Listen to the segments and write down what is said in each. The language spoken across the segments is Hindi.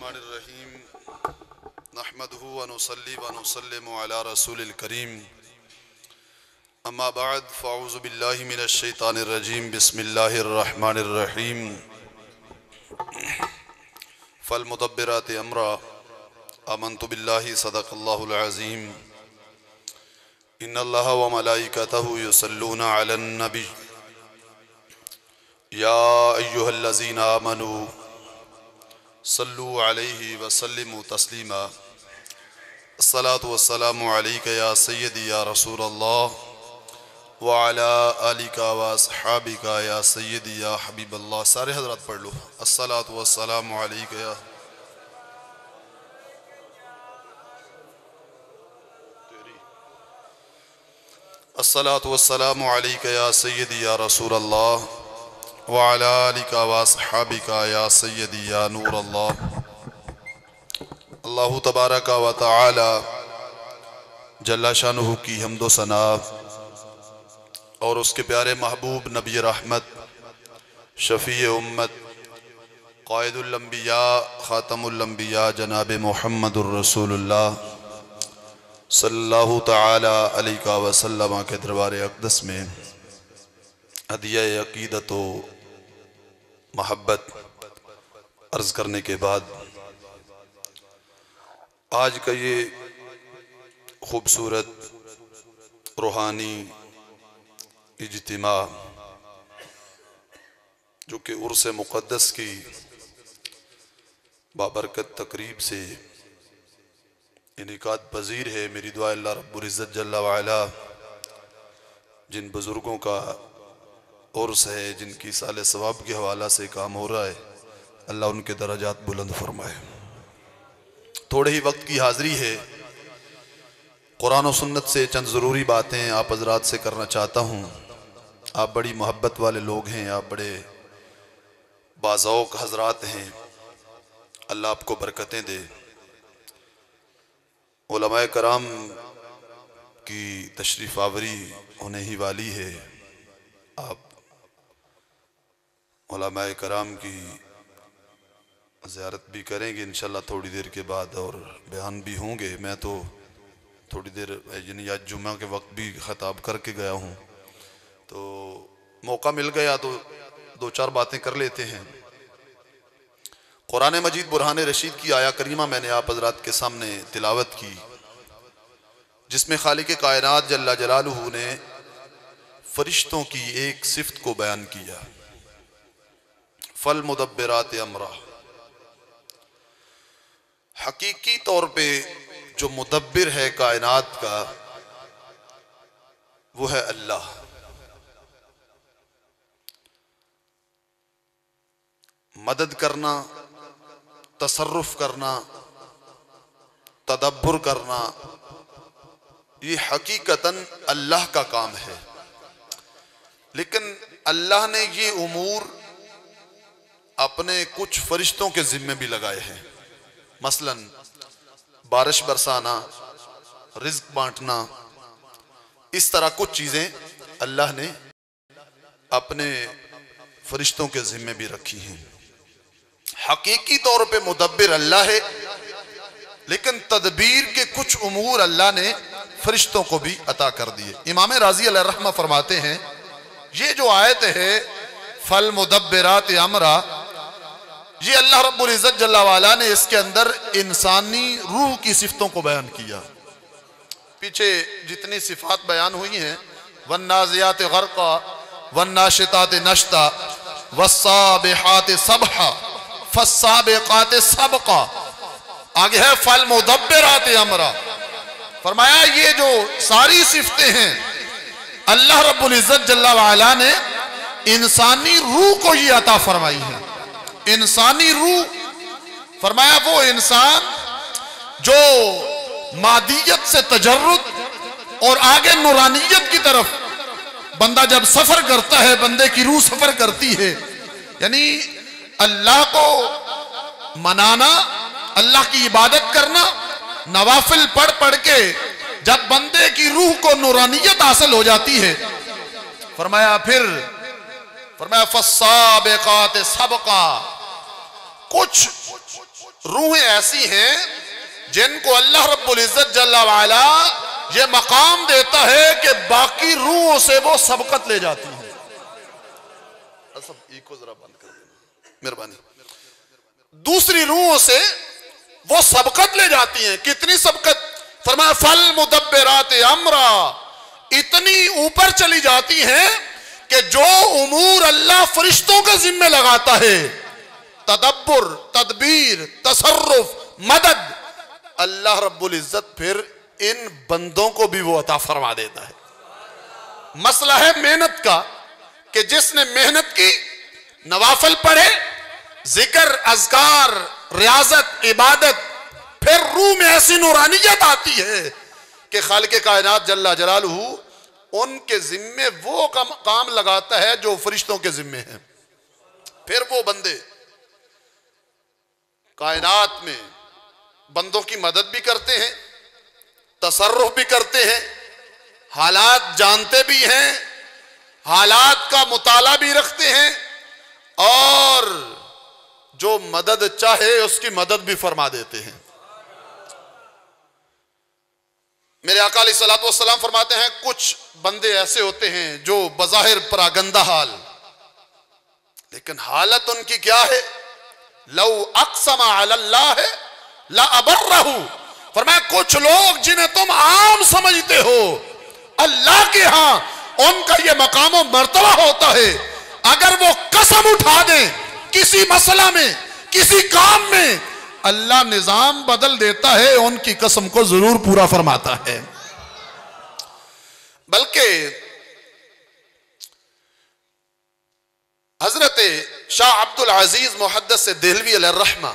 बिस्मिल्लाहिर्रहमानिर्रहीम नहमदुहु व नुसल्ली व नुसल्लिमु अला रसूलिल करीम अम्मा बाद फ़अऊज़ु बिल्लाहि मिनश शैतानिर रजीम बिस्मिल्लाहिर्रहमानिर्रहीम फल मुदब्बिराति अमरा आमन्तु बिल्लाहि सदक़ल्लाहुल अज़ीम इन्नल्लाह व मलाइकतहु युसल्लूना अलन नबी या अय्युहल्लज़ीना आमनू सल्लु अलैहि व सल्लिमु तस्लीमा अस्सलातु वस्सलामु अलैका या सय्यदी या रसूलल्लाह व अला आलिका व अस्हाबिका या सय्यदी या हबीबल्लाह। सारे हज़रात पढ़ लो अस्सलातु वस्सलामु अलैका या अस्सलातु वस्सलामु अलैका या सय्यदी या रसूलल्लाह व अला आलिका व अस्हाबिका या सय्यदी या नूर अल्लाह। अल्लाहु तबारका व तआला जल्ला शानुहु की हम्दो सना और उसके प्यारे महबूब नबी रहमत शफ़ी उम्मत क़ाइदुल अंबिया ख़ातमुल अंबिया जनाब मुहम्मदुर रसूलुल्लाह सल्लल्लाहु तआला अलैहि वसल्लम के दरबार अक़दस में हदिया अक़ीदत व महब्बत अर्ज़ करने के बाद आज का ये खूबसूरत रूहानी इज्तिमा जो कि उर्स मुक़द्दस की बाबरकत तकरीब से इनेकाद पज़ीर है। मेरी दुआ अल्लाह रब्बुल इज़्ज़त जल्ला व अला जिन बुज़ुर्गों का उर्स है, जिनकी साले सवाब के हवाला से काम हो रहा है, अल्लाह उनके दराजात बुलंद फरमाए। थोड़े ही वक्त की हाज़िरी है, कुरान और सुन्नत से चंद ज़रूरी बातें आप हज़रात से करना चाहता हूँ। आप बड़ी मोहब्बत वाले लोग हैं, आप बड़े बाज़ौक़ हज़रात हैं, अल्लाह आपको बरकतें दे। उलमाए कराम की तशरीफ़ आवरी होने ही वाली है। आप उलमाए कराम की ज़ियारत भी करेंगे इंशाल्लाह थोड़ी देर के बाद और बयान भी होंगे। मैं तो थोड़ी देर यानी आज जुम्मा के वक्त भी ख़िताब करके गया हूँ, तो मौका मिल गया तो दो चार बातें कर लेते हैं। कुरान मजीद बुरहान रशीद की आया करीमा मैंने आप हज़रात के सामने तिलावत की, जिसमें खालिक कायनात जल्ला जलालुहु ने फरिश्तों की एक सिफ्त को बयान किया, फल मुदब्बिरात अमरा। हकीकी तौर पे जो मुदब्बिर है कायनात का वो है अल्लाह। मदद करना, तसर्रुफ करना, तदब्बुर करना, ये हकीकतन अल्लाह का काम है। लेकिन अल्लाह ने ये उमूर अपने कुछ फरिश्तों के जिम्मे भी लगाए हैं। मसलन बारिश बरसाना, रिज्क बांटना, इस तरह कुछ चीजें अल्लाह ने अपने फरिश्तों के जिम्मे भी रखी हैं। हकीकी तौर पे मुदब्बिर अल्लाह है, लेकिन तदबीर के कुछ उमूर अल्लाह ने फरिश्तों को भी अता कर दिए। इमाम राजी अलैहि रहमा फरमाते हैं, ये जो आयत है फल मुदब्बिरात अमरा, ये अल्लाह रब्बुल इज़्ज़त जल्ला वाला ने इसके अंदर इंसानी रूह की सिफतों को बयान किया। पीछे जितनी सिफात बयान हुई हैं, वन्नाज़ियात ग़र्क़ा वन्नाशितात नश्ता वस्साबिहात सबहा फस्साबिक़ात सबक़ा, आगे है फल मुदब्बिरात अमरा। फरमाया ये जो सारी सिफतें हैं अल्लाह रब्बुल इज़्ज़त जल्ला वाला ने इंसानी रूह को ये अता फरमाई है। इंसानी रूह फरमाया वो इंसान जो मादियत से तजर्रुद और आगे नूरानियत की तरफ बंदा जब सफर करता है, बंदे की रूह सफर करती है, यानी अल्लाह को मनाना, अल्लाह की इबादत करना, नवाफिल पढ़ पढ़ के जब बंदे की रूह को नूरानियत हासिल हो जाती है, फरमाया फस्साबिक़ात सबक़ा, कुछ रूहें ऐसी हैं जिनको अल्लाह रब्बुल इज्जत जल्ला वाला ये मकाम देता है कि बाकी रूहों से वो सबकत ले जाती है। सब इको जरा बंद कर देना मेहरबानी। दूसरी रूहों से वो सबकत ले जाती हैं। कितनी सबकत? फरमाया फल मुदब्बिरात अमरा, इतनी ऊपर चली जाती हैं कि जो उमूर अल्लाह फरिश्तों के जिम्मे लगाता है, तदब्बुर, तदबीर, तसर्रुफ, मदद, अल्लाह रब्बुल इज्जत फिर इन बंदों को भी वो अता फरमा देता है। मसला है मेहनत का कि जिसने मेहनत की, नवाफल पढ़े, जिक्र, अज़कार, रियाजत, इबादत, फिर रूह में ऐसी नूरानियत आती है कि खालिक़े कायनात जल्ला जलालहू उनके जिम्मे वो काम लगाता है जो फरिश्तों के जिम्मे है। फिर वो बंदे कायनात में बंदों की मदद भी करते हैं, तसर्रुफ भी करते हैं, हालात जानते भी हैं, हालात का मुताला भी रखते हैं, और जो मदद चाहे उसकी मदद भी फरमा देते हैं। मेरे आका अलैहिस्सलातु वस्सलाम फरमाते हैं कुछ बंदे ऐसे होते हैं जो बज़ाहिर परागंदा हाल, लेकिन हालत उनकी क्या है? लौ अक़समा अलल्लाह ला अबर्रहू। फरमाया कुछ लोग जिन्हें तुम आम समझते हो, अल्लाह के यहां उनका यह मकाम व मर्तबा होता है, अगर वो कसम उठा दें किसी मसला में, किसी काम में, अल्लाह निजाम बदल देता है, उनकी कसम को जरूर पूरा फरमाता है। बल्कि हजरत शाह अब्दुल अजीज मुहद्दिस देहलवी अलैहिर्रहमा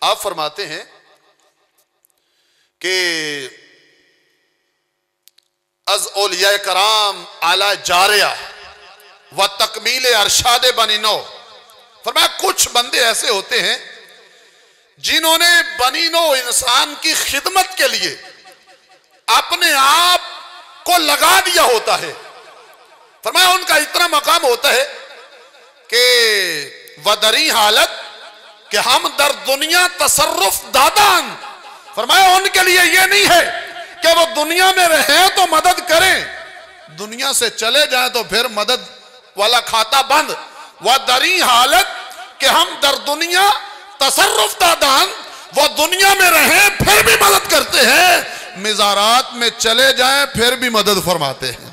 आप फरमाते हैं कि अज औलिया कराम आला जारिया व तकमील अरशाद बनी नौ। फरमाया कुछ बंदे ऐसे होते हैं जिन्होंने बनी नौ इंसान की खिदमत के लिए अपने आप को लगा दिया होता है। फरमाया उनका इतना मकाम होता है कि वदरी हालत कि हम दर दुनिया तसर्रुफ दादान। फरमाया उनके लिए यह नहीं है कि वो दुनिया में रहे तो मदद करें, दुनिया से चले जाए तो फिर मदद वाला खाता बंद। वदरी हालत कि हम दर दुनिया तसर्रुफ दादान, वो दुनिया में रहे फिर भी मदद करते हैं, मिज़ारात में चले जाएं फिर भी मदद फरमाते हैं।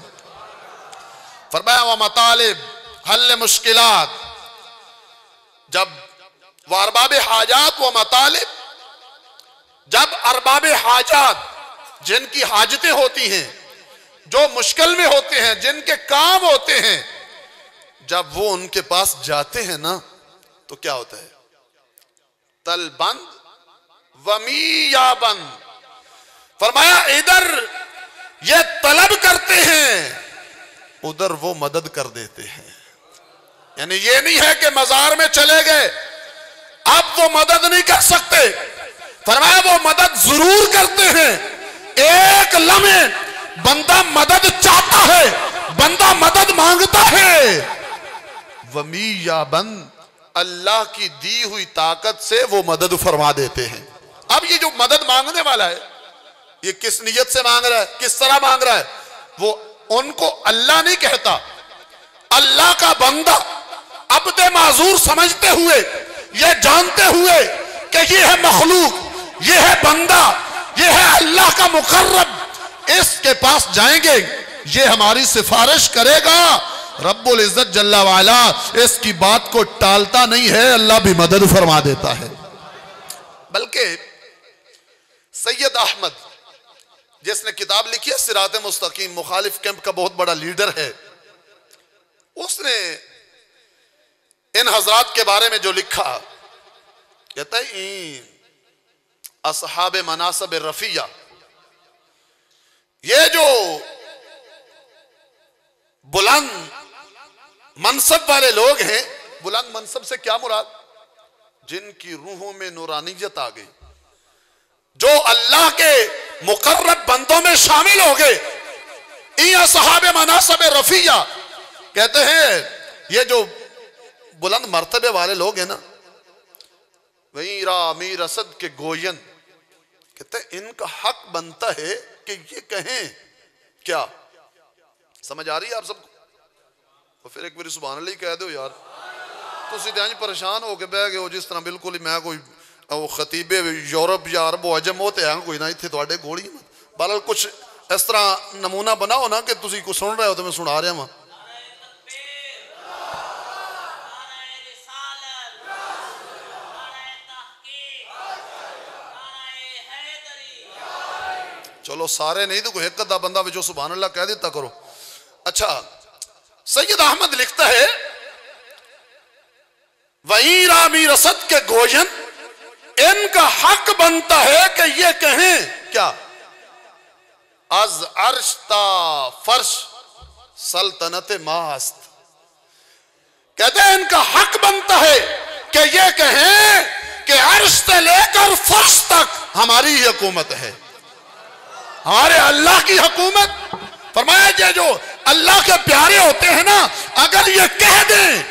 फरमाया व मतालिब हल मुश्किलात, जब व अरबाब हाजात व मतालिब, जब अरबाब हाजात जिनकी हाजतें होती हैं, जो मुश्किल में होते हैं, जिनके काम होते हैं, जब वो उनके पास जाते हैं ना तो क्या होता है? तलबंद वमीया बंद। फरमाया इधर ये तलब करते हैं, उधर वो मदद कर देते हैं। यानी ये नहीं है कि मजार में चले गए अब वो मदद नहीं कर सकते। फरमाया वो मदद जरूर करते हैं। एक लम्हे बंदा मदद चाहता है, बंदा मदद मांगता है, वमीया बंद, अल्लाह की दी हुई ताकत से वो मदद फरमा देते हैं। अब ये जो मदद मांगने वाला है, ये किस नियत से मांग रहा है, किस तरह मांग रहा है, वो उनको अल्लाह नहीं कहता, अल्लाह का बंदा अब्दे माजूर समझते हुए, ये जानते हुए कि ये है मखलूक, ये है बंदा, ये है अल्लाह का मुकर्रब, इसके पास जाएंगे, ये हमारी सिफारिश करेगा, रब्बुल इज्जत जल्ला वाला इसकी बात को टालता नहीं है, अल्लाह भी मदद फरमा देता है। बल्कि सैयद अहमद जिसने किताब लिखी है सिरात मुस्तकीम, मुखालिफ कैंप का बहुत बड़ा लीडर है, उसने इन हजरात के बारे में जो लिखा, कहता है असहाब मनासब रफिया, ये जो बुलंद मनसब वाले लोग हैं, बुलंद मनसब से क्या मुराद? जिनकी रूहों में नूरानियत आ गई, जो अल्लाह के मुकर्रब बंदों में शामिल हो गए, इन सहाबे मनासब रफिया कहते हैं ये जो बुलंद मर्तबे वाले लोग हैं ना, वहीं रा मीर असद के गोयन, कहते इनका हक बनता है कि ये कहें क्या। समझ आ रही है आप सबको? तो फिर एक बार सुभान अल्लाह कह दो यार। तुम इंज परेशान होके बह गए हो जिस तरह बिल्कुल ही मैं कोई खतीबे यूरोप या अरब अजम होते हैं कोई ना इतने थोड़े गोली। बहरहाल कुछ इस तरह नमूना बनाओ ना कि तुम कुछ सुन रहे हो तो मैं सुना रहा वहां। चलो सारे नहीं तो कोई एक अद्धा बंदा जो सुभान अल्लाह कह देता करो। अच्छा, सैयद अहमद लिखता है वहीं रामी रसद के गोयन, इनका हक बनता है कि ये कहें क्या। अज अर्श ता फर्श सल्तनत मास्त, कहते हैं इनका हक बनता है कि ये कहें कि अर्श से लेकर फर्श तक हमारी ही हुकूमत है, हमारे अल्लाह की हुकूमत। फरमाया ये जो अल्लाह के प्यारे होते हैं ना, अगर ये कह दें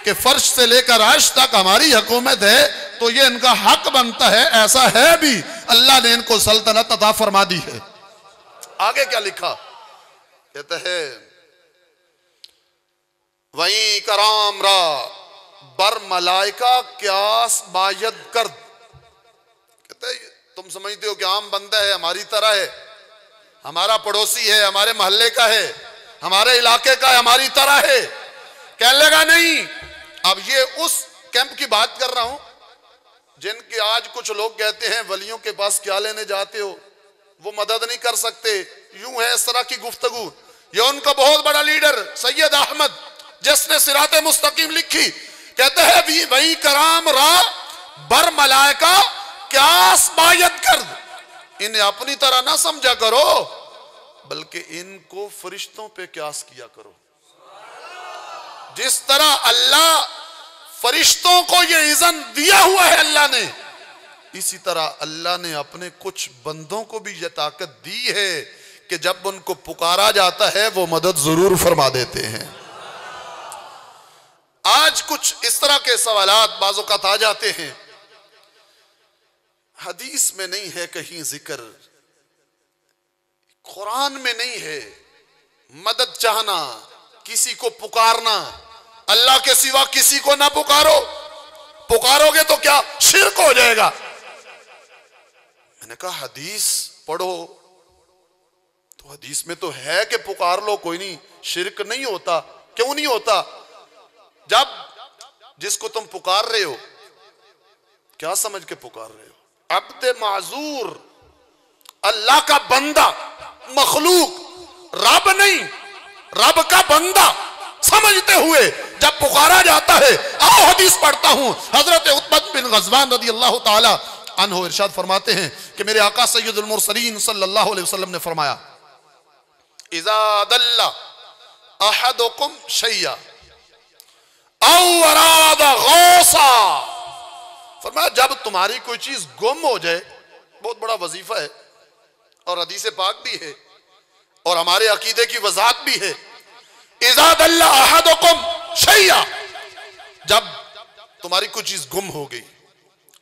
कि फर्श से लेकर अर्श तक हमारी हुकूमत है तो ये इनका हक बनता है। ऐसा है भी, अल्लाह ने इनको सल्तनत अता फरमा दी है। आगे क्या लिखा, कहते हैं वहीं कराम रा बर मलाइका क्यास बायद कर, कहते तुम समझते हो कि आम बंदा है, हमारी तरह है, हमारा पड़ोसी है, हमारे मोहल्ले का है, हमारे इलाके का है, हमारी तरह है। कहने लगा नहीं। अब ये उस कैंप की बात कर रहा हूं जिनके आज कुछ लोग कहते हैं वलियों के पास क्या लेने जाते हो, वो मदद नहीं कर सकते, यूं है इस तरह की गुफ्तगू। ये उनका बहुत बड़ा लीडर सैयद अहमद जिसने सिराते मुस्तकीम लिखी, कहते हैं वही कराम रा बर मलाइका क्यास बायत कर, इन्हें अपनी तरह ना समझा करो बल्कि इनको फरिश्तों पे क्यास किया करो। जिस तरह अल्लाह फरिश्तों को ये इज़्न दिया हुआ है अल्लाह ने, इसी तरह अल्लाह ने अपने कुछ बंदों को भी ये ताकत दी है कि जब उनको पुकारा जाता है वो मदद जरूर फरमा देते हैं। आज कुछ इस तरह के सवालात बाज़ औक़ात आ जाते हैं, हदीस में नहीं है कहीं जिक्र, कुरान में नहीं है, मदद चाहना, किसी को पुकारना, अल्लाह के सिवा किसी को ना पुकारो, पुकारोगे तो क्या शिर्क हो जाएगा। मैंने कहा हदीस पढ़ो तो हदीस में तो है कि पुकार लो, कोई नहीं, शिर्क नहीं होता। क्यों नहीं होता? जब जिसको तुम पुकार रहे हो क्या समझ के पुकार रहे हो? अब्दे माजूर, अल्लाह का बंदा, मखलूक, रब नहीं, रब का बंदा समझते हुए जब पुकारा जाता है। आओ हदीस पढ़ता हूं, हजरत उतबा बिन गज़वान रज़ी अल्लाह ताला अन्हु इरशाद फरमाते हैं कि मेरे आका सय्यदुल मुरसलीन सल्लल्लाहु अलैहि वसल्लम ने फरमाया, इज़ा दल्ला अहदुकुम शैया औ अरादा गौसा, फरमाया जब तुम्हारी कोई चीज गुम हो जाए, बहुत बड़ा वजीफा है और हदीस पाक भी है और हमारे अकीदे की वजाहत भी है। इज़ा दल्ला अहदुकुम शैया, जब तुम्हारी कोई चीज गुम हो गई,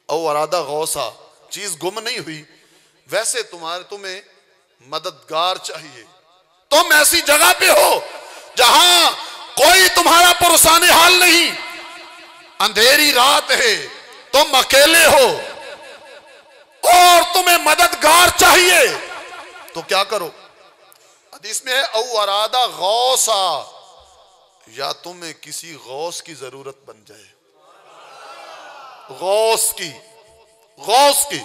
औ अरादा गौसा, चीज गुम नहीं हुई, वैसे तुम्हें मददगार चाहिए, तुम ऐसी जगह पे हो जहां कोई तुम्हारा पुरसाने हाल नहीं, अंधेरी रात है, तुम अकेले हो और तुम्हें मददगार चाहिए, तो क्या करो? हदीस में है औ अरादा गौसा, या तुम्हें किसी गौस की जरूरत बन जाए, गौस की।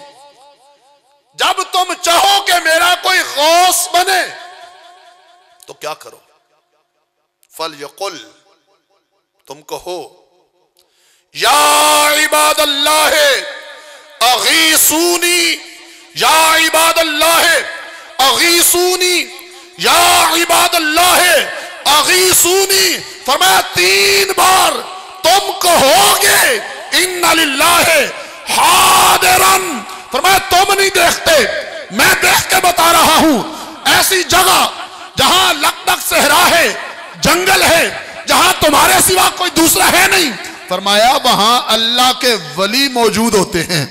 जब तुम चाहो कि मेरा कोई गौस बने तो क्या करो? फल यकुल, तुम कहो या इबादल्लाह अगीसूनी, या इबादल्लाह अगीसूनी, या इबादल्लाह अगीसूनी। फरमाया 3 बार तुम कहोगे इन्ना लिल्लाहि हादिरन, फरमाया तुम नहीं देखते, मैं देख के बता रहा हूं। ऐसी जगह जहां लकदक सहरा है, जंगल है, जहां तुम्हारे सिवा कोई दूसरा है नहीं, फरमाया वहां अल्लाह के वली मौजूद होते हैं।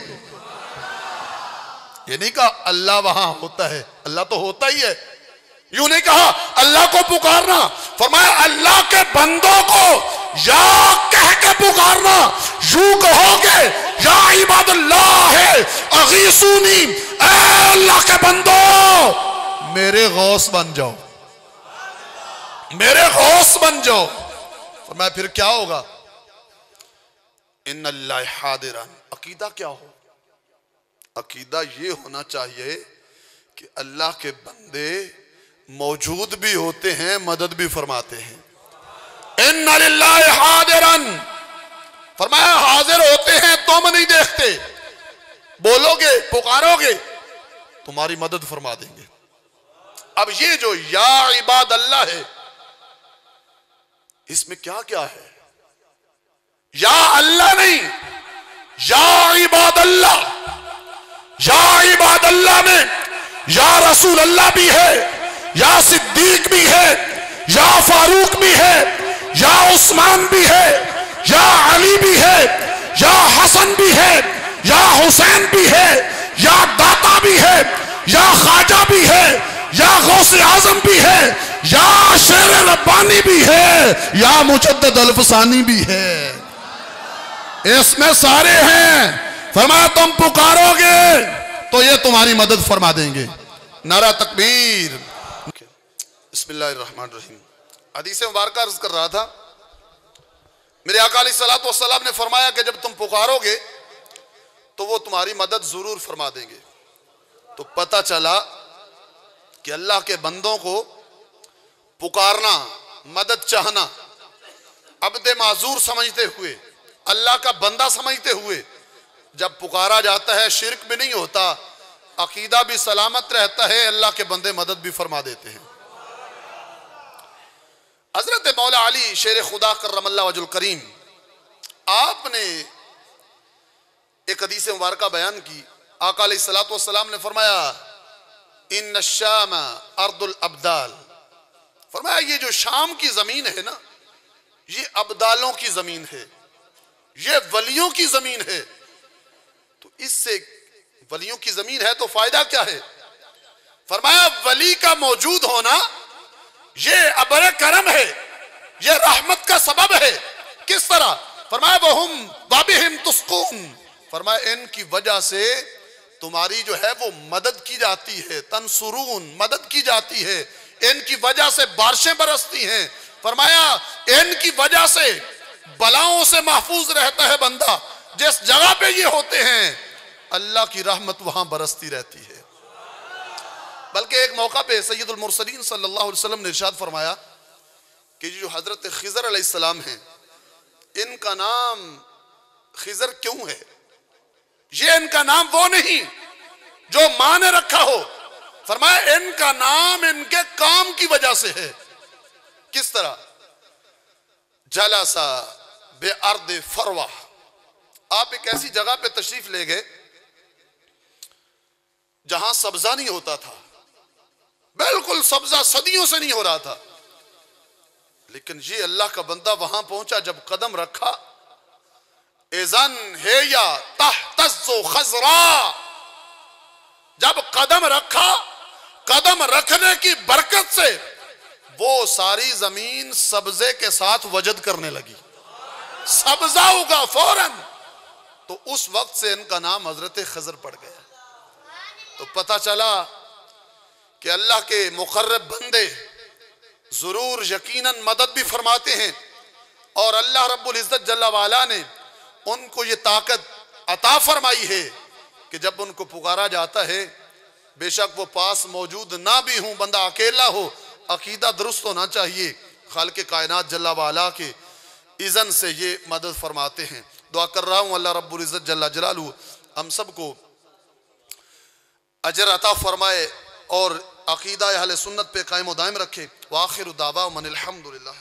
ये नहीं कहा अल्लाह वहां होता है, अल्लाह तो होता ही है। यूं नहीं कहा अल्लाह को पुकारना, फरमाया अल्लाह के बंदों को या कह के पुकारना। यूं कहोगे या इबादुल्लाह है अगीसूनी, ऐ अल्लाह के बंदो मेरे गौस बन जाओ, मेरे गौस बन जाओ। फरमाया फिर क्या होगा? इन्नल्लाह हादिरन। अकीदा क्या हो? अकीदा ये होना चाहिए कि अल्लाह के बंदे मौजूद भी होते हैं, मदद भी फरमाते हैं। इन्ना लिल्लाहि हादिरन, फरमाया हाजिर होते हैं, तुम नहीं देखते, बोलोगे पुकारोगे तुम्हारी मदद फरमा देंगे। अब ये जो या इबाद अल्लाह है, इसमें क्या क्या है? या अल्लाह नहीं, या इबाद अल्लाह। या इबाद अल्लाह में या रसूल अल्लाह भी है, या सिद्दीक भी है, या फारूक भी है, या उस्मान भी है, या अली भी है, या हसन भी है, या हुसैन भी है, या दाता भी है, या ख्वाजा भी है, या गौसे आजम भी है, या शेर रब्बानी भी है, या मुजद्दिद अल्फसानी भी है। इसमें सारे हैं। फरमाया तुम पुकारोगे तो ये तुम्हारी मदद फरमा देंगे। नारा तकबीर। बिस्मिल्लाहिर्रहमानिर्रहीम। हदीस मुबारक अर्ज कर रहा था, मेरे आका अलैहिस्सलातु वस्सलाम ने फरमाया कि जब तुम पुकारोगे तो वो तुम्हारी मदद जरूर फरमा देंगे। तो पता चला कि अल्लाह के बंदों को पुकारना, मदद चाहना, अब्दे माजूर समझते हुए, अल्लाह का बंदा समझते हुए जब पुकारा जाता है, शिर्क भी नहीं होता, अकीदा भी सलामत रहता है, अल्लाह के बंदे मदद भी फरमा देते हैं। हजरत मौला अली शेर खुदा कर्रमल्लाहु वजहुल करीम, आपने एक हदीस मुबारक बयान की। आका अलैहिस्सलातु वस्सलाम ने फरमाया इन्न शाम अर्दुल अब्दाल, फरमाया ये जो शाम की जमीन है ना, ये अब्दालों की जमीन है, ये वलियों की जमीन है। तो इससे वलियों की जमीन है तो फायदा क्या है? फरमाया वली का मौजूद होना ये अबर करम है, ये रहमत का सबब है। किस तरह? फरमाया वहुम वाबिहिम तुस्कून, फरमाया इनकी वजह से तुम्हारी जो है वो मदद की जाती है, तंसुरून, मदद की जाती है, इनकी वजह से बारिशें बरसती हैं। फरमाया इनकी वजह से बलाओं से महफूज रहता है बंदा। जिस जगह पे ये होते हैं अल्लाह की रहमत वहां बरसती रहती है। बल्कि एक मौका पे सैयदुल मुरसलीन सल्लल्लाहु अलैहि वसल्लम ने इरशाद फरमाया कि जो हजरत खिजर अलैहिस्सलाम हैं, इनका नाम खिजर क्यों है? ये इनका नाम वो नहीं जो मां ने रखा हो, फरमाया इनका नाम इनके काम की वजह से है। किस तरह? जलसा बे अर्द फरवा, आप एक ऐसी जगह पे तशरीफ ले गए जहां सब्जा नहीं होता था, बिल्कुल सब्जा सदियों से नहीं हो रहा था, लेकिन ये अल्लाह का बंदा वहां पहुंचा, जब कदम रखा, एजन है या तहतज़्ज़ु खज़रा, जब कदम रखा, कदम रखने की बरकत से वो सारी जमीन सब्जे के साथ वजद करने लगी, सब्जा उगा फौरन। तो उस वक्त से इनका नाम हजरत खजर पड़ गया। तो पता चला कि अल्लाह के मुकर्रब बंदे जरूर यकीनन मदद भी फरमाते हैं, और अल्लाह रब्बुल इज्जत जल्ला वाला ने उनको ये ताकत अता फरमाई है कि जब उनको पुकारा जाता है, बेशक वो पास मौजूद ना भी हूं, बंदा अकेला हो, अकीदा दुरुस्त होना चाहिए, खालिक कायनात जल्ला वाला के इज़न से ये मदद फरमाते हैं। दुआ कर रहा हूँ अल्लाह रब्बुल इज्जत जल्ला जलालहू हम सबको अजर अता फरमाए और अकीदा अहले सुन्नत पे कायम दायम रखे। व आखिरु दावा अनिल हम्दुलिल्लाह।